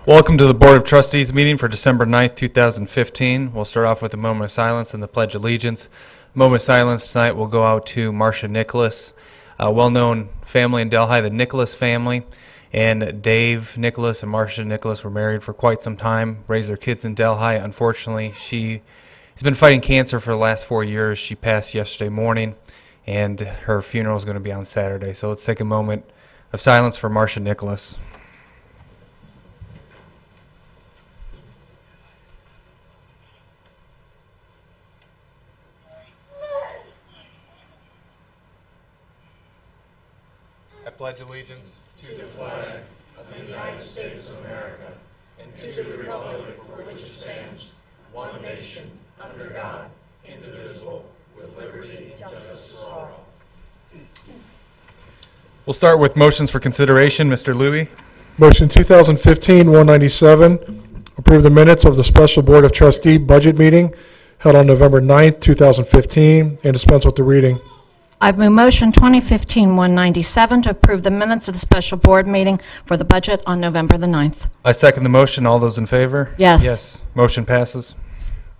Welcome to the Board of Trustees meeting for December 9th, 2015. We'll start off with a moment of silence and the Pledge of Allegiance. Moment of silence tonight will go out to Marcia Nicholas, a well-known family in Delhi, the Nicholas family. And Dave Nicholas and Marcia Nicholas were married for quite some time, raised their kids in Delhi. Unfortunately, she has been fighting cancer for the last 4 years. She passed yesterday morning, and her funeral is going to be on Saturday. So let's take a moment of silence for Marcia Nicholas. I pledge allegiance to the flag of the United States of America and to the republic for which it stands, one nation, under God, indivisible, with liberty and justice for all. We'll start with motions for consideration. Mr. Luby. Motion 2015-197, approve the minutes of the Special Board of Trustee budget meeting held on November 9th, 2015, and dispense with the reading. I've moved motion 2015-197 to approve the minutes of the special board meeting for the budget on November the 9th. I second the motion. All those in favor? Yes. Yes. Motion passes.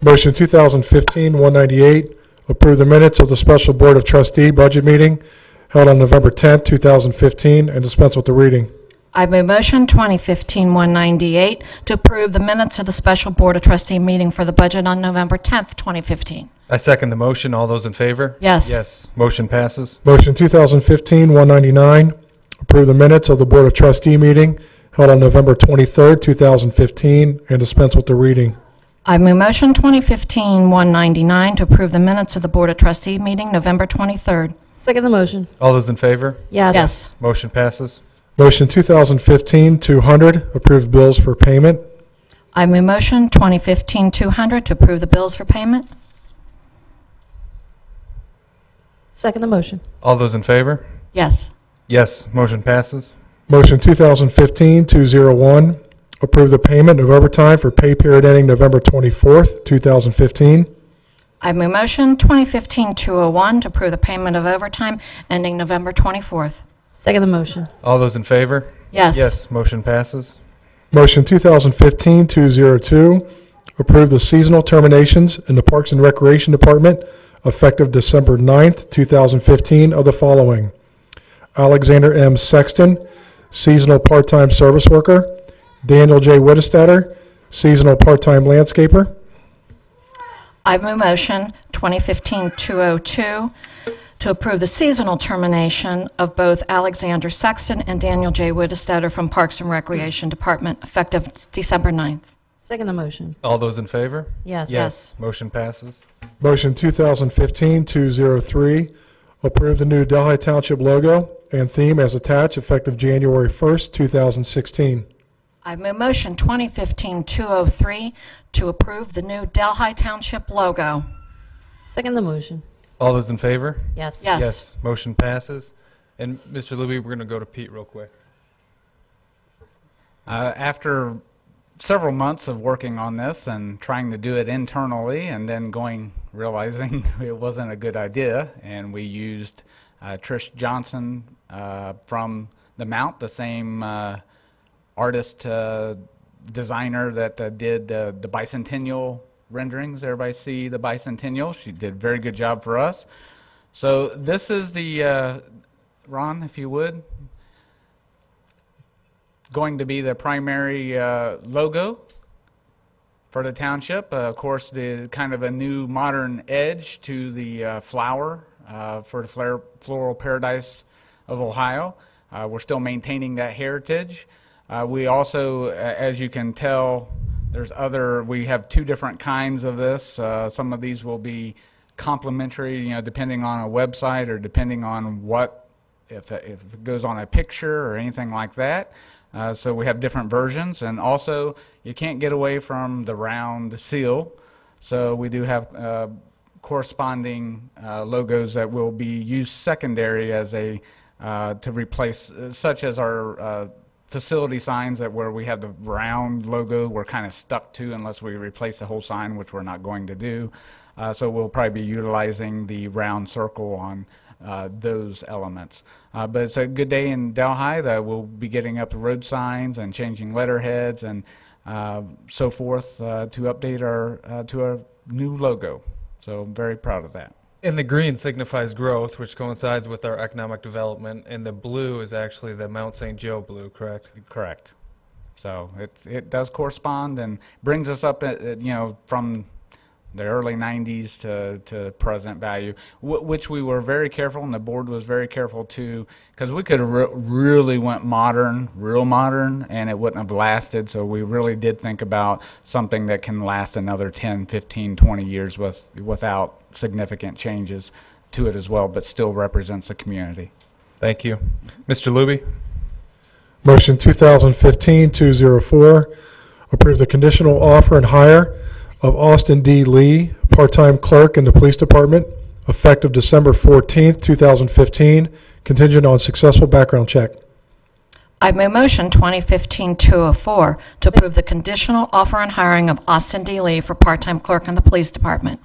Motion 2015-198, approve the minutes of the Special Board of Trustee budget meeting held on November 10th, 2015, and dispense with the reading. I've moved motion 2015-198 to approve the minutes of the special board of trustee meeting for the budget on November 10th, 2015. I second the motion. All those in favor? Yes. Yes. Motion passes. Motion 2015-199, approve the minutes of the Board of Trustee meeting held on November 23rd, 2015, and dispense with the reading. I've moved motion 2015-199 to approve the minutes of the board of trustee meeting November 23rd. Second the motion. All those in favor? Yes. Yes. Motion passes. Motion 2015-200, approve bills for payment. I've moved motion 2015-200 to approve the bills for payment. Second the motion. All those in favor? Yes. Yes. Motion passes. Motion 2015-201, approve the payment of overtime for pay period ending November 24th, 2015. I've moved motion 2015-201 to approve the payment of overtime ending November 24th. Second the motion. All those in favor? Yes. Yes. Motion passes. Motion 2015-202, approve the seasonal terminations in the Parks and Recreation Department effective December 9th, 2015 of the following: Alexander M. Sexton, seasonal part-time service worker; Daniel J. Wittestatter, seasonal part-time landscaper. I've moved motion 2015-202 to approve the seasonal termination of both Alexander Sexton and Daniel J. Wittestatter from Parks and Recreation Department effective December 9th. Second the motion. All those in favor? Yes. Yes. Motion passes. Motion 2015-203, approve the new Delhi Township logo and theme as attached effective January 1st, 2016. I've moved motion 2015-203 to approve the new Delhi Township logo. Second the motion. All those in favor? Yes. Yes. Yes. Motion passes. And Mr. Luby, we're going to go to Pete real quick. After several months of working on this and trying to do it internally and then realizing it wasn't a good idea, and we used Trish Johnson from the Mount, the same artist designer that did the bicentennial renderings. Everybody see the bicentennial? She did a very good job for us. So this is the, Ron, if you would, going to be the primary logo for the township. Of course, the kind of a new modern edge to the flower for the floral paradise of Ohio. We're still maintaining that heritage. We also, as you can tell, we have two different kinds of this. Some of these will be complementary, depending on a website or depending on if it goes on a picture or anything like that. So we have different versions, and also you can't get away from the round seal. So we do have corresponding logos that will be used secondary as to replace, such as our facility signs that where we have the round logo, we're kind of stuck to unless we replace the whole sign, which we're not going to do. So we'll probably be utilizing the round circle on those elements. But it's a good day in Delhi that we'll be getting up the road signs and changing letterheads and so forth to update our new logo. So I'm very proud of that. And the green signifies growth, which coincides with our economic development, and the blue is actually the Mount St. Joe blue, correct? Correct. So it does correspond and brings us up, from the early 90s to present value, which we were very careful, and the board was very careful too, because we could have really went real modern, and it wouldn't have lasted. So we really did think about something that can last another 10, 15, 20 years without significant changes to it as well, but still represents the community. Thank you. Mr. Luby? Motion 2015-204, approve the conditional offer and hire of Austin D. Lee, part-time clerk in the Police Department, effective December 14th, 2015, contingent on successful background check. I move motion 2015-204 to approve the conditional offer and hiring of Austin D. Lee for part-time clerk in the Police Department.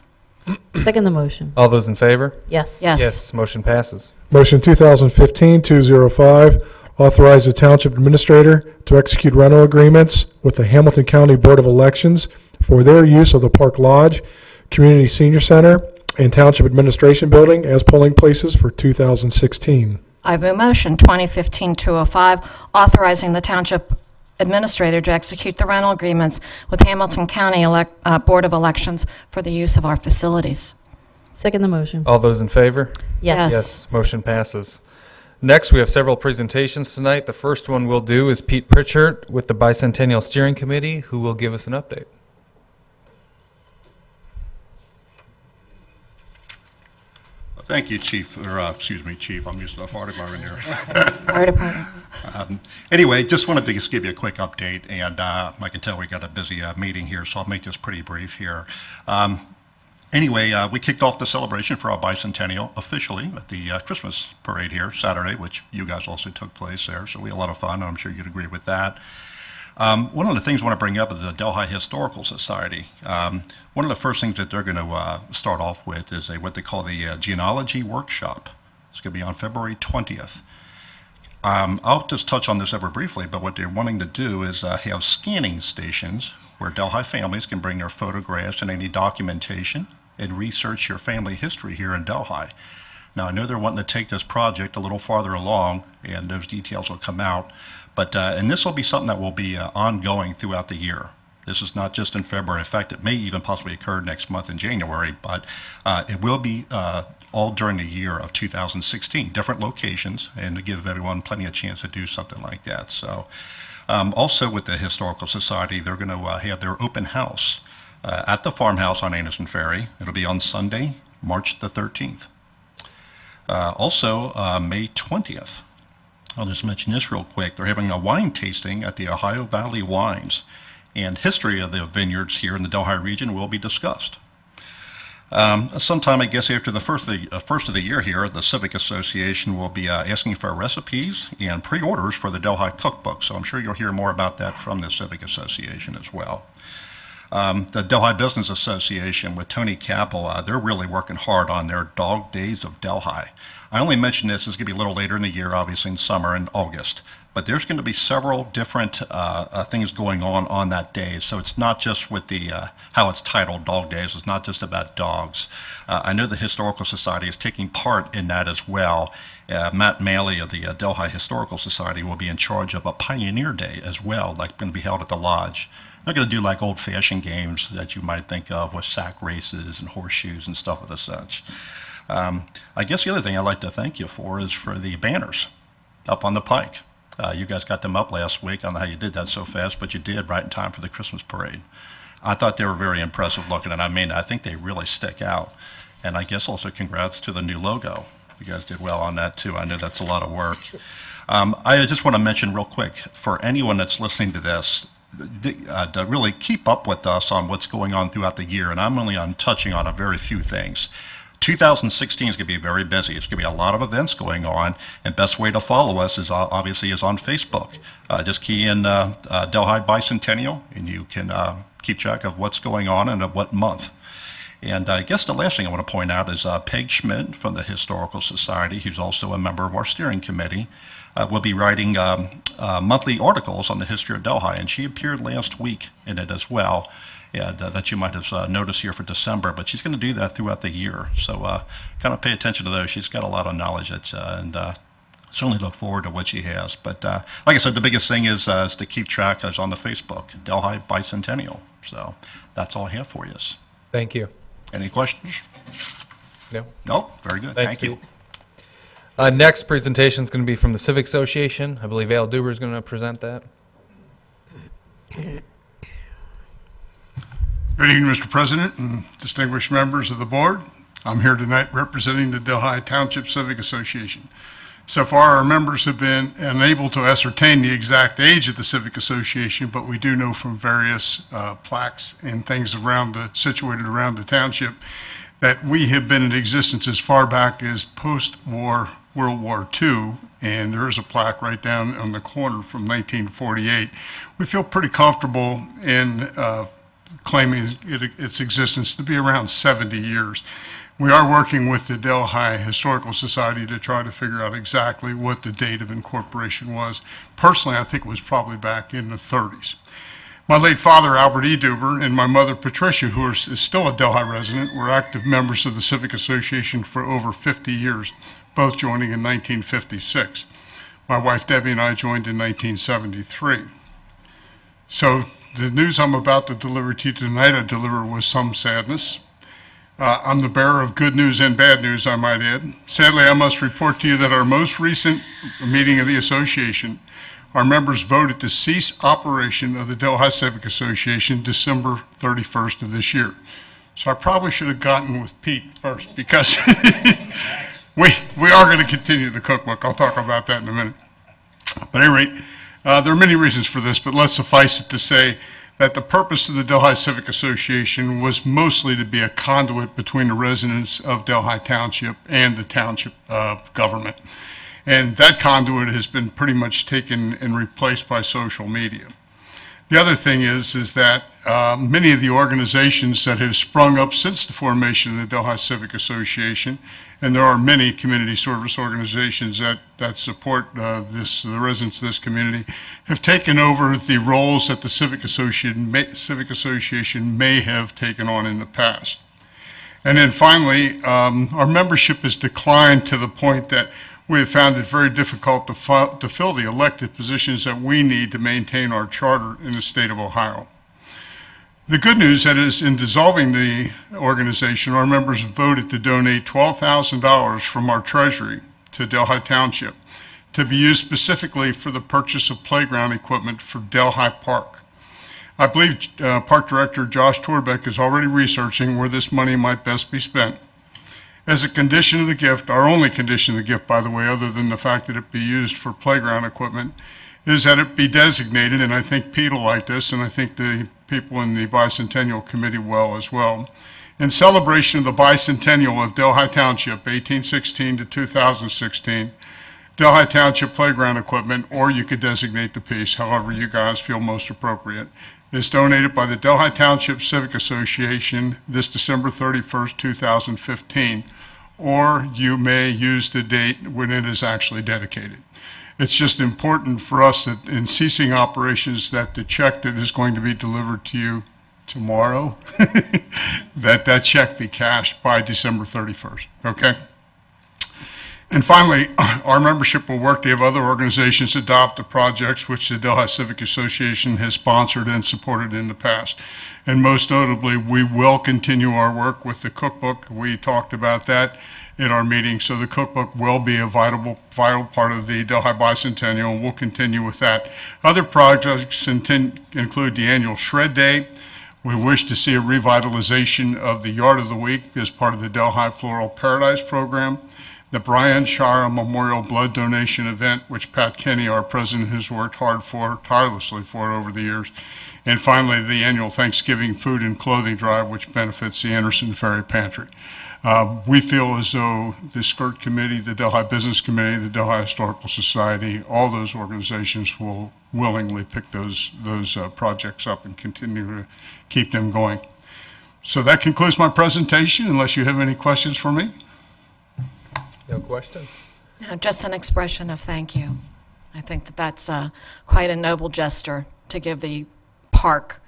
Second the motion. All those in favor? Yes. Yes. Yes, motion passes. Motion 2015-205, authorize the Township Administrator to execute rental agreements with the Hamilton County Board of Elections for their use of the Park Lodge, Community Senior Center, and Township Administration Building as polling places for 2016. I move motion 2015-205, authorizing the Township Administrator to execute the rental agreements with Hamilton County Board of Elections for the use of our facilities. Second the motion. All those in favor? Yes. Yes, motion passes. Next, we have several presentations tonight. The first one we'll do is Pete Pritchard with the Bicentennial Steering Committee, who will give us an update. Thank you, Chief, Chief. I'm used to the fire department here. Fire Department. Anyway, just wanted to just give you a quick update, and I can tell we got a busy meeting here, so I'll make this pretty brief here. We kicked off the celebration for our bicentennial officially at the Christmas parade here Saturday, which you guys also took place there, so we had a lot of fun, and I'm sure you'd agree with that. One of the things I want to bring up is the Delhi Historical Society. One of the first things that they're going to start off with is what they call the Genealogy Workshop. It's going to be on February 20th. I'll just touch on this ever briefly, but what they're wanting to do is have scanning stations where Delhi families can bring their photographs and any documentation and research your family history here in Delhi. Now, I know they're wanting to take this project a little farther along, and those details will come out. And this will be something that will be ongoing throughout the year. This is not just in February. In fact, it may even possibly occur next month in January, but it will be all during the year of 2016, different locations, and to give everyone plenty of chance to do something like that. So also with the Historical Society, they're going to have their open house at the farmhouse on Anderson Ferry. It'll be on Sunday, March the 13th. Also, May 20th. I'll just mention this real quick. They're having a wine tasting at the Ohio Valley Wines, and history of the vineyards here in the Delhi region will be discussed. Sometime, I guess, after the first of the year here, the Civic Association will be asking for recipes and pre-orders for the Delhi cookbook, so I'm sure you'll hear more about that from the Civic Association as well. The Delhi Business Association with Tony Capel, they're really working hard on their Dog Days of Delhi. I only mention this is going to be a little later in the year, obviously in summer and August, but there's going to be several different things going on that day. So it's not just with the how it's titled Dog Days. It's not just about dogs. I know the Historical Society is taking part in that as well. Matt Maley of the Delhi Historical Society will be in charge of a Pioneer Day as well, like going to be held at the lodge. They're going to do like old-fashioned games that you might think of with sack races and horseshoes and stuff of the such. I guess the other thing I'd like to thank you for is for the banners up on the pike. You guys got them up last week. I don't know how you did that so fast, but you did right in time for the Christmas parade. I thought they were very impressive looking, and I think they really stick out. And I guess also congrats to the new logo. You guys did well on that too. I know that's a lot of work. I just want to mention real quick, for anyone that's listening to this, to really keep up with us on what's going on throughout the year, and I'm only touching on a very few things. 2016 is going to be very busy. It's going to be a lot of events going on, and best way to follow us is obviously on Facebook. Just key in Delhi Bicentennial, and you can keep track of what's going on and of what month. And I guess the last thing I want to point out is Peg Schmidt from the Historical Society, who's also a member of our steering committee, will be writing monthly articles on the history of Delhi, and she appeared last week in it as well. And that you might have noticed here for December, but she's going to do that throughout the year. So kind of pay attention to those. She's got a lot of knowledge, and certainly look forward to what she has. But like I said, the biggest thing is to keep track is on the Facebook, Delhi Bicentennial. So that's all I have for you. Thank you. Any questions? No. No? Very good. Thanks, Thank you. Pete. Next presentation is going to be from the Civic Association. I believe Al Duber is going to present that. Good evening, Mr. President and distinguished members of the board. I'm here tonight representing the Delhi Township Civic Association. So far, our members have been unable to ascertain the exact age of the Civic Association, but we do know from various plaques and things situated around the township that we have been in existence as far back as post-war World War II, and there is a plaque right down on the corner from 1948. We feel pretty comfortable in claiming its existence to be around 70 years. We are working with the Delhi Historical Society to try to figure out exactly what the date of incorporation was. Personally, I think it was probably back in the 30s. My late father, Albert E. Duber, and my mother, Patricia, who is still a Delhi resident, were active members of the Civic Association for over 50 years, both joining in 1956. My wife, Debbie, and I joined in 1973. So the news I'm about to deliver to you tonight, I deliver with some sadness. I'm the bearer of good news and bad news, I might add. Sadly, I must report to you that our most recent meeting of the association, our members voted to cease operation of the Delhi Civic Association December 31st of this year. So I probably should have gotten with Pete first, because we are going to continue the cookbook. I'll talk about that in a minute. But at any rate, there are many reasons for this, but let's suffice it to say that the purpose of the Delhi Civic Association was mostly to be a conduit between the residents of Delhi Township and the township government. And that conduit has been pretty much taken and replaced by social media. The other thing is that many of the organizations that have sprung up since the formation of the Delhi Civic Association, and there are many community service organizations that support the residents of this community, have taken over the roles that the Civic Association may have taken on in the past. And then finally, our membership has declined to the point that we have found it very difficult to fill the elected positions that we need to maintain our charter in the state of Ohio. The good news is in dissolving the organization, our members voted to donate $12,000 from our treasury to Delhi Township to be used specifically for the purchase of playground equipment for Delhi Park. I believe Park Director Josh Torbeck is already researching where this money might best be spent. As a condition of the gift, our only condition of the gift, by the way, other than the fact that it be used for playground equipment, is that it be designated, and I think Pete will like this, and I think the people in the Bicentennial Committee will as well, in celebration of the bicentennial of Delhi Township, 1816 to 2016, Delhi Township playground equipment, or you could designate the piece, however you guys feel most appropriate, is donated by the Delhi Township Civic Association this December 31st, 2015, or you may use the date when it is actually dedicated. It's just important for us that in ceasing operations that the check that is going to be delivered to you tomorrow, that check be cashed by December 31st, okay? And finally, our membership will work to have other organizations adopt the projects which the Delhi Civic Association has sponsored and supported in the past. And most notably, we will continue our work with the cookbook. We talked about that in our meeting. So the cookbook will be a vital part of the Delhi Bicentennial, and we'll continue with that. Other projects include the annual Shred Day. We wish to see a revitalization of the Yard of the Week as part of the Delhi Floral Paradise program. The Brian Shara Memorial Blood Donation Event, which Pat Kenny, our president, has worked hard for, tirelessly for over the years. And finally, the annual Thanksgiving food and clothing drive, which benefits the Anderson Ferry Pantry. We feel as though the SCIRT Committee, the Delhi Business Committee, the Delhi Historical Society, all those organizations will willingly pick those projects up and continue to keep them going. So that concludes my presentation, unless you have any questions for me. No questions? No, just an expression of thank you. I think that that's quite a noble gesture to give the park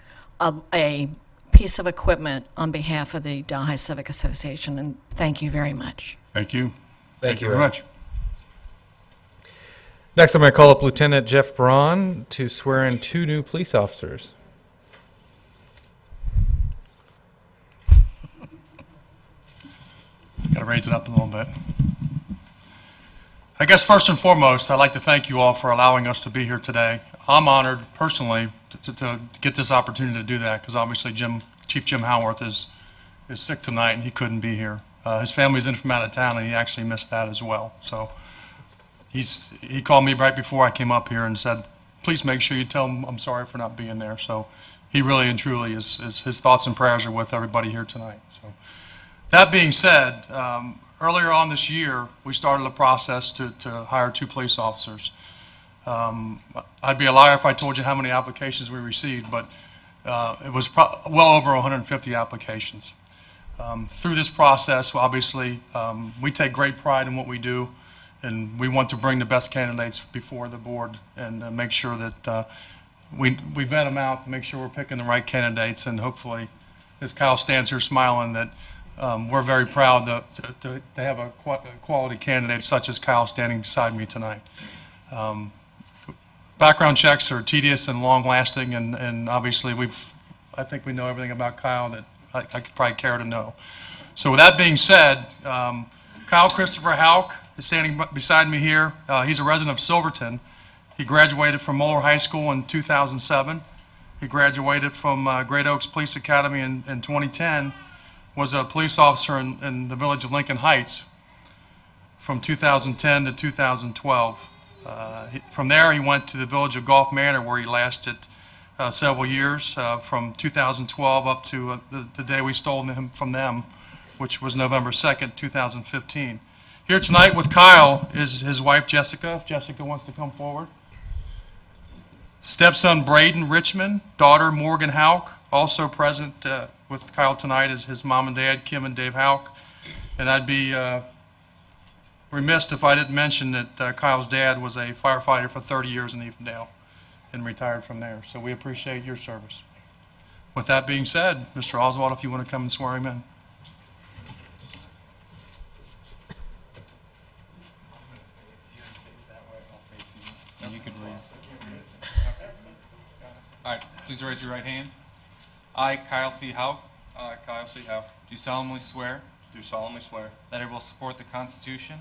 a piece of equipment on behalf of the Delhi Civic Association, and thank you very much. Thank you. Thank you very much. Next, I'm going to call up Lieutenant Jeff Braun to swear in 2 new police officers. Got to raise it up a little bit. I guess first and foremost, I'd like to thank you all for allowing us to be here today. I'm honored personally to get this opportunity to do that, because obviously Chief Jim Howarth is sick tonight and he couldn't be here. His family's in from out of town and he actually missed that as well. So he called me right before I came up here and said, please make sure you tell him I'm sorry for not being there. So he really and truly his thoughts and prayers are with everybody here tonight. So that being said, earlier on this year, we started a process to hire 2 police officers. I'd be a liar if I told you how many applications we received, but it was well over 150 applications. Through this process, obviously, we take great pride in what we do, and we want to bring the best candidates before the board and make sure that we vet them out to make sure we're picking the right candidates, and hopefully, as Kyle stands here smiling, that we're very proud to have a quality candidate such as Kyle standing beside me tonight. Background checks are tedious and long-lasting, and obviously I think we know everything about Kyle that I could probably care to know. So with that being said, Kyle Christopher Hauk is standing beside me here. He's a resident of Silverton. He graduated from Moeller High School in 2007. He graduated from Great Oaks Police Academy in 2010. Was a police officer in the village of Lincoln Heights from 2010 to 2012. From there, he went to the village of Gulf Manor, where he lasted several years, from 2012 up to the day we stole him from them, which was November 2nd, 2015. Here tonight with Kyle is his wife, Jessica, if Jessica wants to come forward. Stepson, Braden Richmond, daughter, Morgan Hauk, also present with Kyle tonight is his mom and dad, Kim and Dave Hauk. And I'd be remiss if I didn't mention that Kyle's dad was a firefighter for 30 years in Evendale and retired from there. So we appreciate your service. With that being said, Mr. Oswald, if you want to come and swear him in. You can read. All right, please raise your right hand. I, Kyle C. Hauk, I, Kyle C. Hauk, do solemnly swear do solemnly swear that I will support the Constitution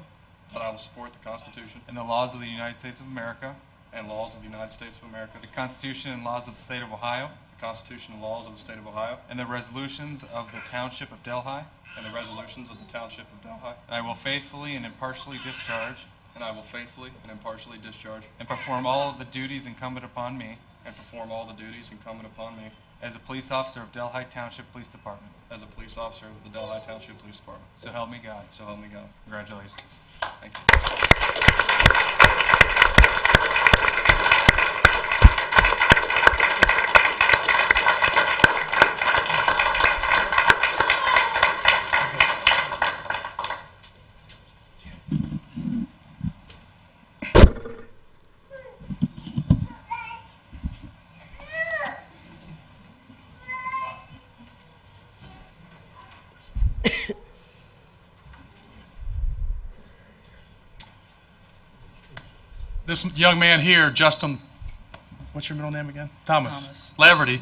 that I will support the Constitution and the laws of the United States of America, and laws of the United States of America, the Constitution and laws of the State of Ohio, the Constitution and laws of the State of Ohio, and the resolutions of the Township of Delhi, and the resolutions of the Township of Delhi, and I will faithfully and impartially discharge and I will faithfully and impartially discharge and perform all of the duties incumbent upon me and perform all the duties incumbent upon me as a police officer of Delhi Township Police Department. as a police officer of the Delhi Township Police Department. So help me God. So help me God. Congratulations. Thank you. This young man here, Justin, what's your middle name again? Thomas. Laverty,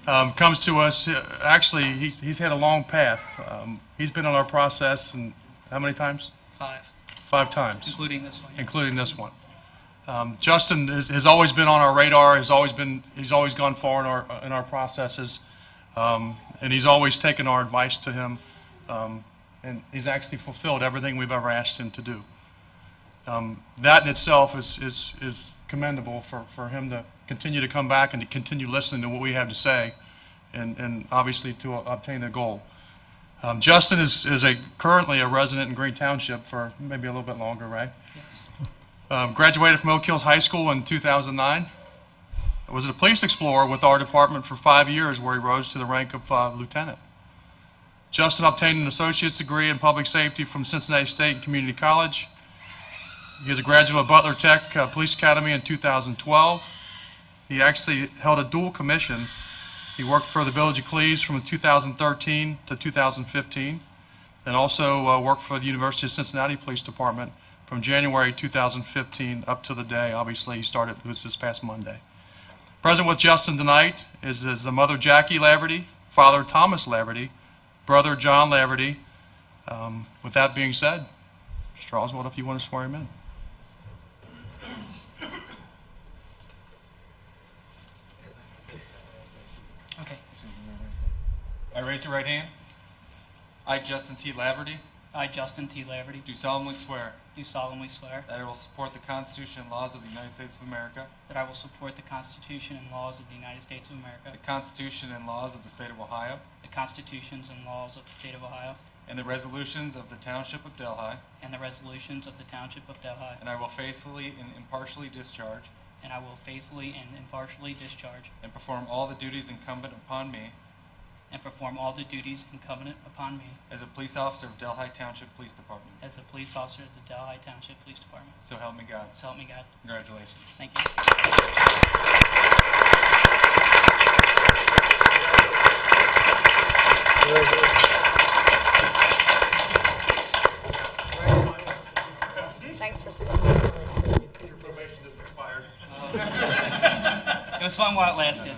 comes to us. Actually, he's had a long path. He's been on our process, and how many times? 5, 5 times. including this one. Yes. Including this one. Justin has always been on our radar. He's always gone far in our processes, and he's always taken our advice to him, and he's actually fulfilled everything we've ever asked him to do. That in itself is commendable for him to continue to come back and to continue listening to what we have to say, and obviously to obtain a goal. Justin is currently a resident in Green Township for maybe a little bit longer, right? Yes. Graduated from Oak Hills High School in 2009. Was a police explorer with our department for 5 years, where he rose to the rank of lieutenant. Justin obtained an associate's degree in public safety from Cincinnati State and Community College. He is a graduate of Butler Tech Police Academy in 2012. He actually held a dual commission. He worked for the Village of Cleves from 2013 to 2015, and also worked for the University of Cincinnati Police Department from January 2015 up to the day, obviously, he started, it was this past Monday. Present with Justin tonight is the mother, Jackie Laverty, father, Thomas Laverty, brother, John Laverty. With that being said, Mr. Oswald, if you want to swear him in. Okay. I raise your right hand. I, Justin T. Laverty, I, Justin T. Laverty, do solemnly swear do solemnly swear that I will support the Constitution and laws of the United States of America, that I will support the Constitution and laws of the United States of America, the Constitution and laws of the State of Ohio, the constitutions and laws of the State of Ohio, and the resolutions of the Township of Delhi, and the resolutions of the Township of Delhi, and I will faithfully and impartially discharge and I will faithfully and impartially discharge and perform all the duties incumbent upon me and perform all the duties incumbent upon me as a police officer of Delhi Township Police Department. as a police officer of the Delhi Township Police Department. So help me God. So help me God. Congratulations. Thank you. Thanks for Your probation is expired. It was fun while it lasted.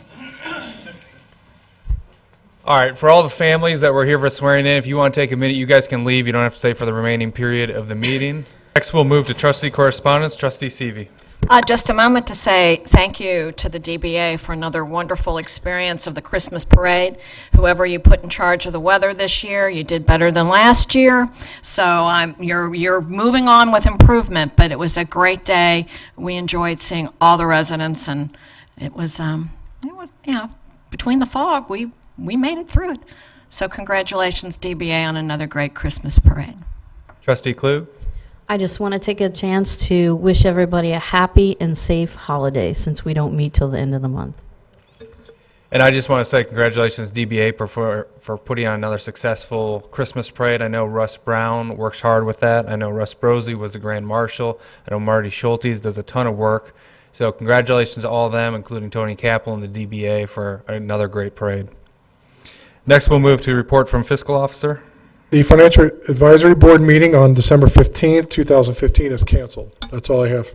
All right, for all the families that were here for swearing in, if you want to take a minute, you guys can leave. You don't have to stay for the remaining period of the meeting. Next, we'll move to trustee correspondence. Trustee Seavey. Just a moment to say thank you to the DBA for another wonderful experience of the Christmas parade. Whoever you put in charge of the weather this year, you did better than last year. So you're moving on with improvement, but it was a great day. We enjoyed seeing all the residents, and it was between the fog, we made it through it. So congratulations, DBA, on another great Christmas parade. Trustee Klug. I just want to take a chance to wish everybody a happy and safe holiday, since we don't meet till the end of the month. And I just want to say congratulations, DBA, for putting on another successful Christmas parade. I know Russ Brown works hard with that. I know Russ Brosey was the Grand Marshal. I know Marty Schultes does a ton of work. So congratulations to all of them, including Tony Kaplan and the DBA, for another great parade. Next, we'll move to report from Fiscal Officer. The Financial Advisory Board meeting on December 15th, 2015 is canceled. That's all I have.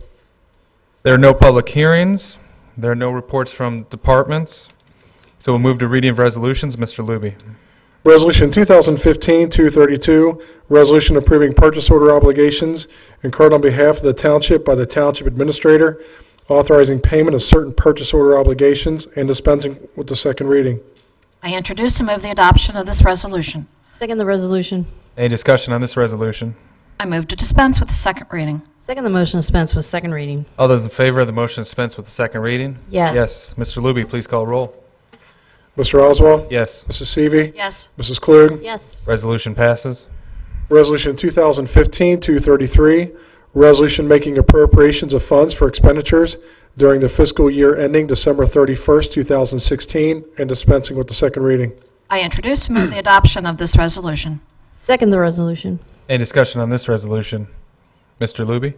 There are no public hearings. There are no reports from departments. So we'll move to reading of resolutions. Mr. Luby. Resolution 2015-232, resolution approving purchase order obligations incurred on behalf of the Township by the Township Administrator, authorizing payment of certain purchase order obligations and dispensing with the second reading. I introduce and move the adoption of this resolution. Second the resolution. Any discussion on this resolution? I move to dispense with the second reading. Second the motion, dispense with second reading. All those in favor of the motion to dispense with the second reading? Yes. Yes. Mr. Luby, please call roll. Mr. Oswald? Yes. Mrs. Seavey? Yes. Mrs. Klug? Yes. Resolution passes. Resolution 2015-233, resolution making appropriations of funds for expenditures during the fiscal year ending December 31st, 2016, and dispensing with the second reading. I introduce and move the adoption of this resolution. Second the resolution. Any discussion on this resolution? Mr. Luby?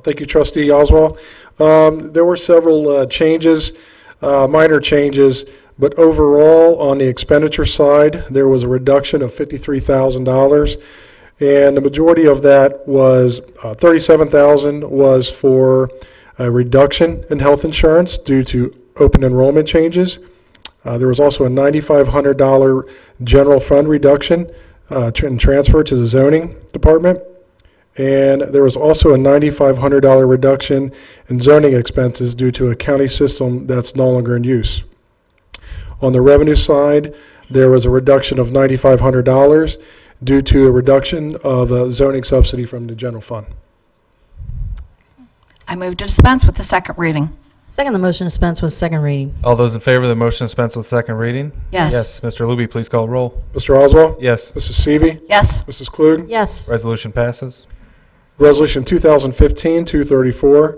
Thank you, Trustee Oswald. There were several changes, minor changes, but overall, on the expenditure side, there was a reduction of $53,000, and the majority of that was $37,000 was for a reduction in health insurance due to open enrollment changes. There was also a $9,500 general fund reduction and transfer to the zoning department. And there was also a $9,500 reduction in zoning expenses due to a county system that's no longer in use. On the revenue side, there was a reduction of $9,500 due to a reduction of a zoning subsidy from the general fund. I move to dispense with the second reading. Second the motion dispense with second reading. All those in favor of the motion dispense with second reading? Yes. Yes. Mr. Luby, please call roll. Mr. Oswald? Yes. Mrs. Seavey? Yes. Mrs. Klug? Yes. Resolution passes. Resolution 2015-234,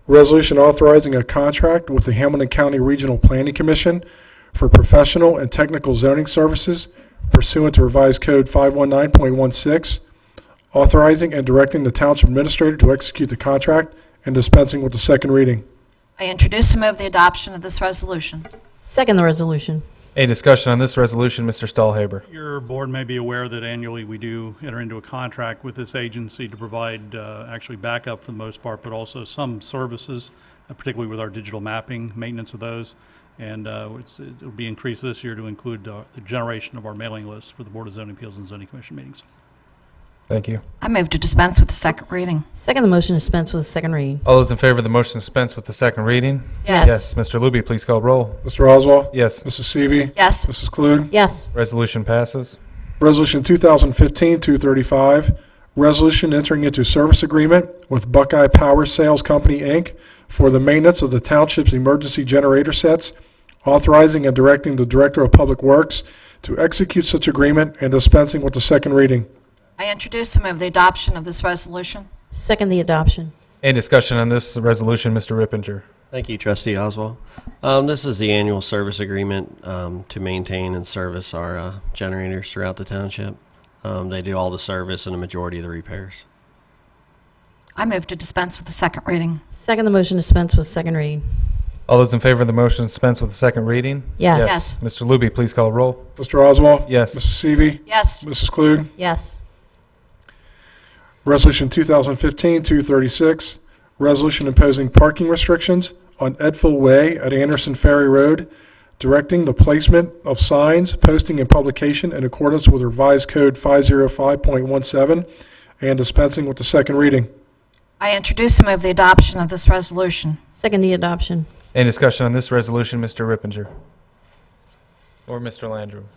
resolution authorizing a contract with the Hamilton County Regional Planning Commission for professional and technical zoning services pursuant to revised code 519.16, authorizing and directing the township administrator to execute the contract and dispensing with the second reading. I introduce and move the adoption of this resolution. Second the resolution. Any discussion on this resolution? Mr. Stahlhaber. Your board may be aware that annually we do enter into a contract with this agency to provide actually backup for the most part, but also some services, particularly with our digital mapping, maintenance of those. And it'll be increased this year to include the generation of our mailing list for the Board of Zoning Appeals and Zoning Commission meetings. Thank you. I move to dispense with the second reading. Second the motion dispense with second reading. All those in favor of the motion dispense with the second reading? Yes. Yes. Mr. Luby, please call roll. Mr. Oswald? Yes. Mrs. Seavey? Yes. Mrs. Klug? Yes. Resolution passes. Resolution 2015-235, resolution entering into service agreement with Buckeye Power Sales Company, Inc. for the maintenance of the township's emergency generator sets, authorizing and directing the Director of Public Works to execute such agreement and dispensing with the second reading. I introduce and move the adoption of this resolution. Second the adoption. Any discussion on this resolution? Mr. Rippinger. Thank you, Trustee Oswald. This is the annual service agreement to maintain and service our generators throughout the township. They do all the service and the majority of the repairs. I move to dispense with the second reading. Second the motion dispense with second reading. All those in favor of the motion dispense with the second reading? Yes. Yes. Mr. Luby, please call roll. Mr. Oswald? Yes. Mrs. Seavey? Yes. Mrs. Klug? Yes. Resolution 2015-236, resolution imposing parking restrictions on Edville Way at Anderson Ferry Road, directing the placement of signs, posting, and publication in accordance with revised code 505.17, and dispensing with the second reading. I introduce and move the adoption of this resolution. Second the adoption. Any discussion on this resolution? Mr. Rippinger. Or Mr. Landrum.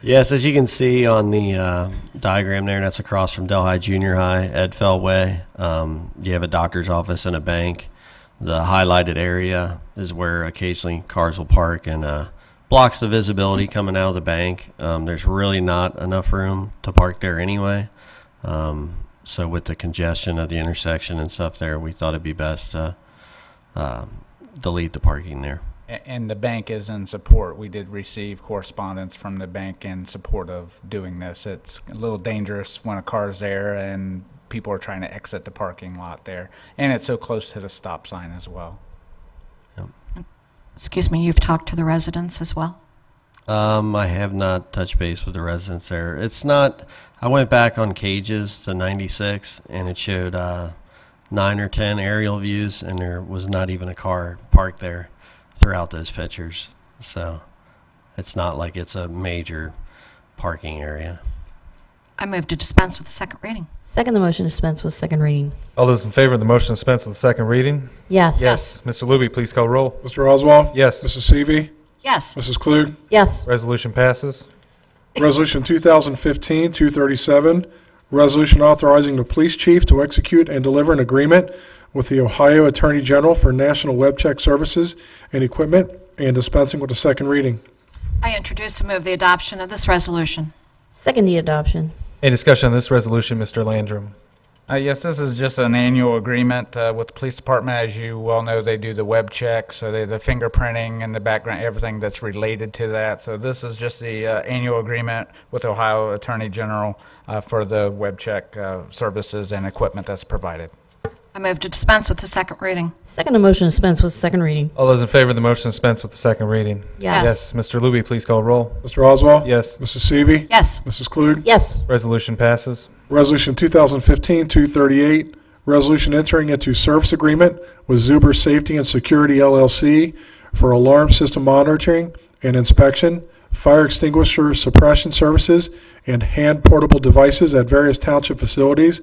Yes, as you can see on the diagram there, that's across from Delhi Junior High, Edfell Way. You have a doctor's office and a bank. The highlighted area is where occasionally cars will park and blocks the visibility coming out of the bank. There's really not enough room to park there anyway. So with the congestion of the intersection and stuff there, we thought it'd be best to delete the parking there. And the bank is in support. We did receive correspondence from the bank in support of doing this. It's a little dangerous when a car's there and people are trying to exit the parking lot there. And it's so close to the stop sign as well. Yep. Excuse me, you've talked to the residents as well? I have not touched base with the residents there. It's not, I went back on Cages to 96 and it showed 9 or 10 aerial views and there was not even a car parked there throughout those pictures. So it's not like it's a major parking area. I move to dispense with the second reading. Second the motion dispense with second reading. All those in favor of the motion dispense with the second reading? Yes. Yes. Mr. Luby, please call roll. Mr. Oswald? Yes. Mrs. Seavey? Yes. Mrs. Klug? Yes. Resolution passes. Resolution 2015-237, resolution authorizing the police chief to execute and deliver an agreement with the Ohio Attorney General for national web check services and equipment and dispensing with the second reading. I introduce and move the adoption of this resolution. Second the adoption. Any discussion on this resolution? Mr. Landrum. Yes, this is just an annual agreement with the police department. As you well know, they do the web check, so they the fingerprinting and the background, everything that's related to that. So this is just the annual agreement with Ohio Attorney General for the web check services and equipment that's provided. I move to dispense with the second reading. Second the motion dispense with second reading. All those in favor of the motion dispense with the second reading? Yes. Yes. Mr. Luby, please call roll. Mr. Oswald? Yes. Mrs. Seavey? Yes. Mrs. Klug? Yes. Resolution passes. Resolution 2015-238, resolution entering into service agreement with Zuber Safety and Security LLC for alarm system monitoring and inspection, fire extinguisher suppression services, and hand portable devices at various township facilities,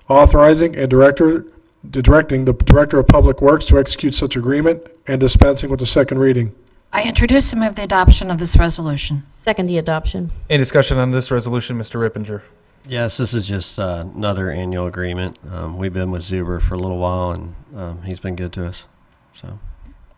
authorizing and directing the Director of Public Works to execute such agreement and dispensing with the second reading. I introduce and move the adoption of this resolution. Second the adoption. Any discussion on this resolution? Mr. Rippinger. Yes, this is just another annual agreement. We've been with Zuber for a little while, and he's been good to us. So,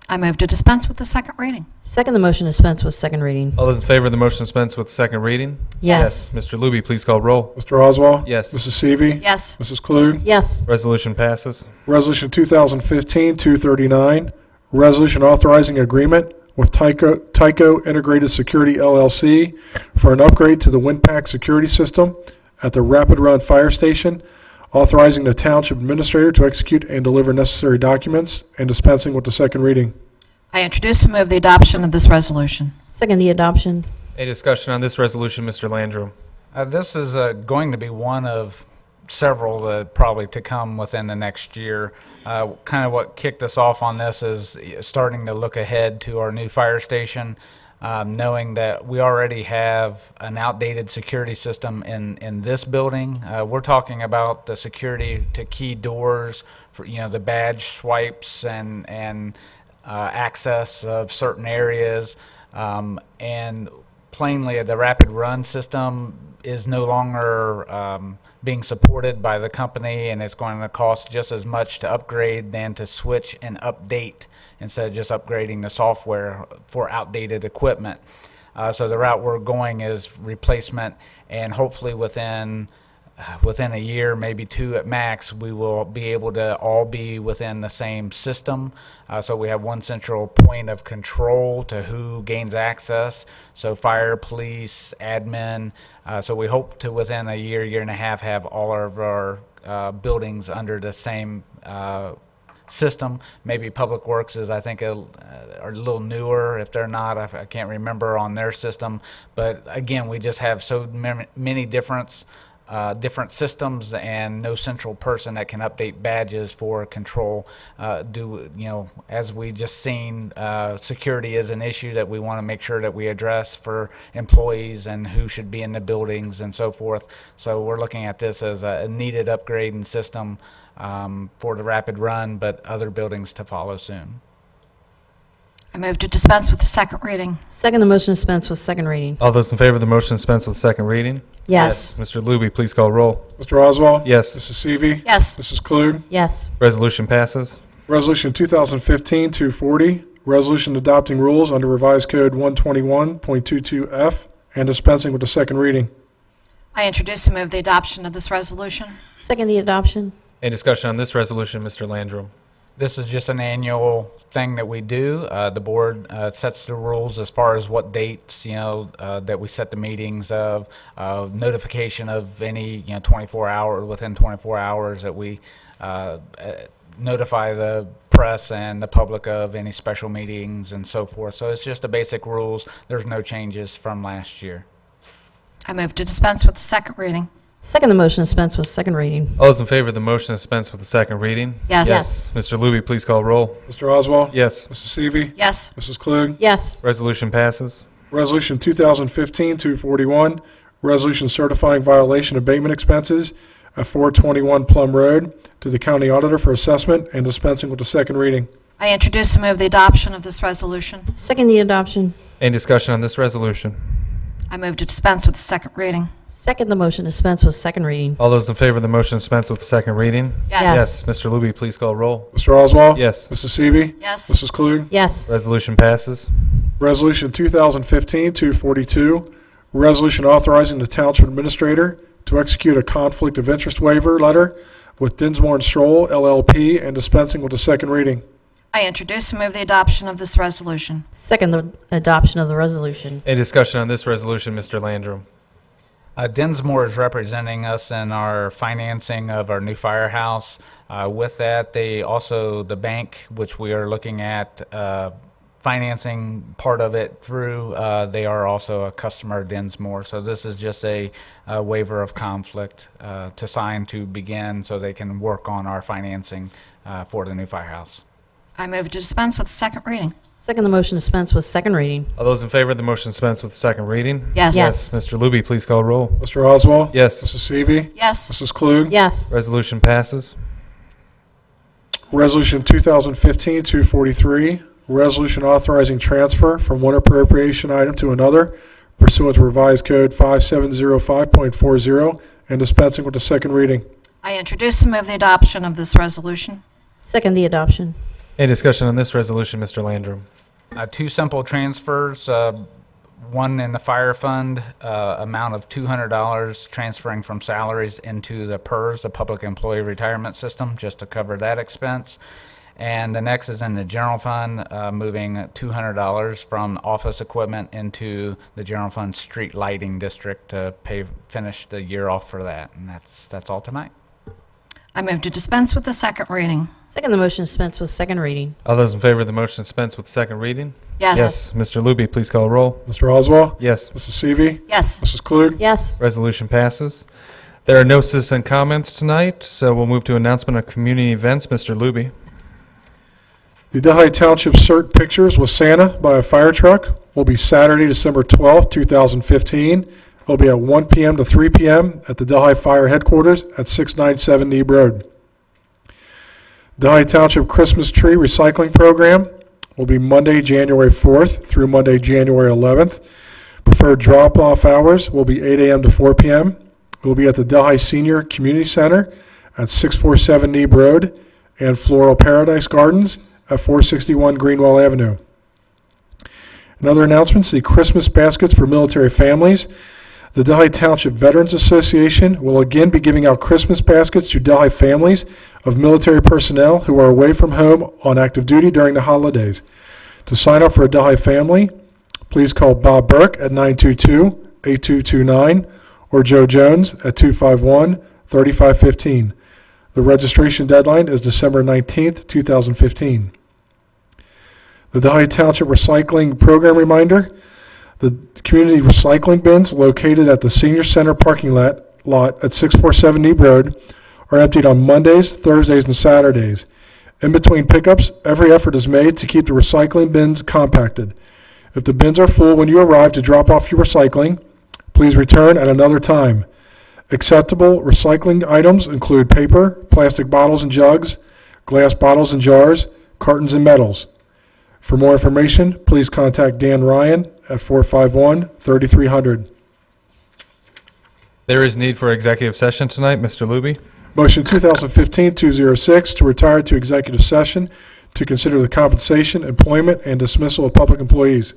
I move to dispense with the second reading. Second the motion to dispense with second reading. All those in favor of the motion to dispense with second reading? Yes. Mr. Luby, please call roll. Mr. Oswald? Yes. Mrs. Seavey? Yes. Mrs. Klug? Yes. Resolution passes. Resolution 2015-239, resolution authorizing agreement with Tyco Integrated Security LLC for an upgrade to the WindPack security system at the Rapid Run Fire Station, authorizing the Township Administrator to execute and deliver necessary documents, and dispensing with the second reading. I introduce and move the adoption of this resolution. Second the adoption. Any discussion on this resolution, Mr. Landrum? This is going to be one of several probably to come within the next year. Kind of what kicked us off on this is starting to look ahead to our new fire station, knowing that we already have an outdated security system in this building. We're talking about the security to key doors for the badge swipes and access of certain areas, and plainly the rapid run system is no longer being supported by the company, and it's going to cost just as much to upgrade than to switch and update instead of just upgrading the software for outdated equipment. So the route we're going is replacement, and hopefully within a year, maybe two at max, we will be able to all be within the same system. So we have one central point of control to who gains access. So fire, police, admin. So we hope to within a year and a half have all of our buildings under the same system. Maybe Public Works is, I think, are a little newer. If they're not, I can't remember on their system. But again, we just have so many different systems and no central person that can update badges for control. As we just seen, security is an issue that we want to make sure that we address for employees and who should be in the buildings and so forth. So we're looking at this as a needed upgrading system for the rapid run, but other buildings to follow soon. I move to dispense with the second reading. Second the motion to dispense with second reading. All those in favor of the motion to dispense with second reading? Yes. Mr. Luby, please call roll. Mr. Oswald? Yes. Mrs. Seavey? Yes. Mrs. Klug? Yes. Resolution passes. Resolution 2015-240, resolution adopting rules under revised code 121.22F and dispensing with the second reading. I introduce and move the adoption of this resolution. Second the adoption. Any discussion on this resolution, Mr. Landrum? This is just an annual thing that we do. The board sets the rules as far as what dates, that we set the meetings of, notification of any, 24 hours, within 24 hours that we notify the press and the public of any special meetings and so forth. So it's just the basic rules. There's no changes from last year. I move to dispense with the second reading. Second the motion to dispense with second reading. All those in favor of the motion to dispense with the second reading? Yes. Yes. Mr. Luby, please call roll. Mr. Oswald? Yes. Mrs. Seavey? Yes. Mrs. Klug? Yes. Resolution passes. Resolution 2015-241, resolution certifying violation abatement expenses at 421 Plum Road to the county auditor for assessment and dispensing with the second reading. I introduce and move the adoption of this resolution. Second the adoption. Any discussion on this resolution? I move to dispense with the second reading. Second the motion to dispense with second reading. All those in favor of the motion to dispense with the second reading? Yes. Mr. Luby, please call roll. Mr. Oswald? Yes. Mrs. Seavey? Yes. Mrs. Klug? Yes. Resolution passes. Resolution 2015-242, resolution authorizing the Township Administrator to execute a conflict of interest waiver letter with Dinsmore & Stroll LLP and dispensing with the second reading. I introduce and move the adoption of this resolution. Second the adoption of the resolution. Any discussion on this resolution, Mr. Landrum? Dinsmore is representing us in our financing of our new firehouse. With that, the bank, which we are looking at financing part of it through, they are also a customer of Dinsmore. So this is just a waiver of conflict to sign to begin so they can work on our financing for the new firehouse. I move to dispense with the second reading. Second the motion to dispense with second reading. All those in favor of the motion to dispense with the second reading? Yes. Yes. Mr. Luby, please call roll. Mr. Oswald? Yes. Mrs. Seavey? Yes. Mrs. Klug? Yes. Resolution passes. Resolution 2015-243, resolution authorizing transfer from one appropriation item to another pursuant to revised code 5705.40 and dispensing with the second reading. I introduce and move the adoption of this resolution. Second the adoption. Any discussion on this resolution, Mr. Landrum? Two simple transfers, one in the fire fund, amount of $200 transferring from salaries into the PERS, the Public Employee Retirement System, just to cover that expense. And the next is in the general fund, moving $200 from office equipment into the general fund street lighting district to finish the year off for that. And that's all tonight. I move to dispense with the second reading. Second the motion dispense with second reading. All those in favor of the motion dispense with second reading? Yes. Mr. Luby, please call a roll. Mr. Oswald? Yes. Mrs. Seavey? Yes. Mrs. Klug? Yes. Resolution passes. There are no citizen comments tonight, so we'll move to announcement of community events. Mr. Luby. The Delhi Township CERT Pictures with Santa by a fire truck will be Saturday, December 12th, 2015. It will be at 1 p.m. to 3 p.m. at the Delhi Fire Headquarters at 697 Neeb Road. Delhi Township Christmas Tree Recycling Program will be Monday, January 4th through Monday, January 11th. Preferred drop-off hours will be 8 a.m. to 4 p.m. It will be at the Delhi Senior Community Center at 647 Neeb Road and Floral Paradise Gardens at 461 Greenwell Avenue. In other announcements, the Christmas baskets for military families. The Delhi Township Veterans Association will again be giving out Christmas baskets to Delhi families of military personnel who are away from home on active duty during the holidays. To sign up for a Delhi family, please call Bob Burke at 922-8229 or Joe Jones at 251-3515. The registration deadline is December 19th, 2015. The Delhi Township Recycling Program reminder. The community recycling bins located at the Senior Center parking lot at 647 Neeb Road are emptied on Mondays, Thursdays, and Saturdays. In between pickups, every effort is made to keep the recycling bins compacted. If the bins are full when you arrive to drop off your recycling, please return at another time. Acceptable recycling items include paper, plastic bottles and jugs, glass bottles and jars, cartons and metals. For more information, please contact Dan Ryan at 451-3300. There is need for executive session tonight. Mr. Luby. Motion 2015-206 to retire to executive session to consider the compensation, employment, and dismissal of public employees.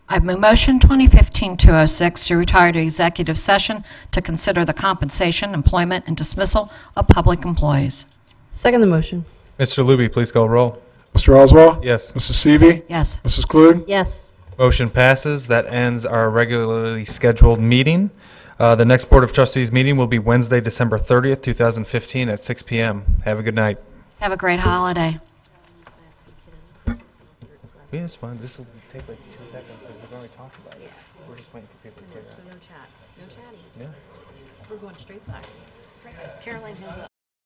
I move motion 2015-206 to retire to executive session to consider the compensation, employment, and dismissal of public employees. Second the motion. Mr. Luby, please call roll. Mr. Oswald? Yes. Mrs. Seavey? Yes. Mrs. Klug? Yes. Motion passes. That ends our regularly scheduled meeting. The next Board of Trustees meeting will be Wednesday, December 30th, 2015 at 6 p.m. Have a good night. Have a great holiday. Yeah, it's fine. This will take like 2 seconds because we've already talked about it. We're just waiting for people to clear out. So no chat. No chatting. Yeah. We're going straight back. Caroline has a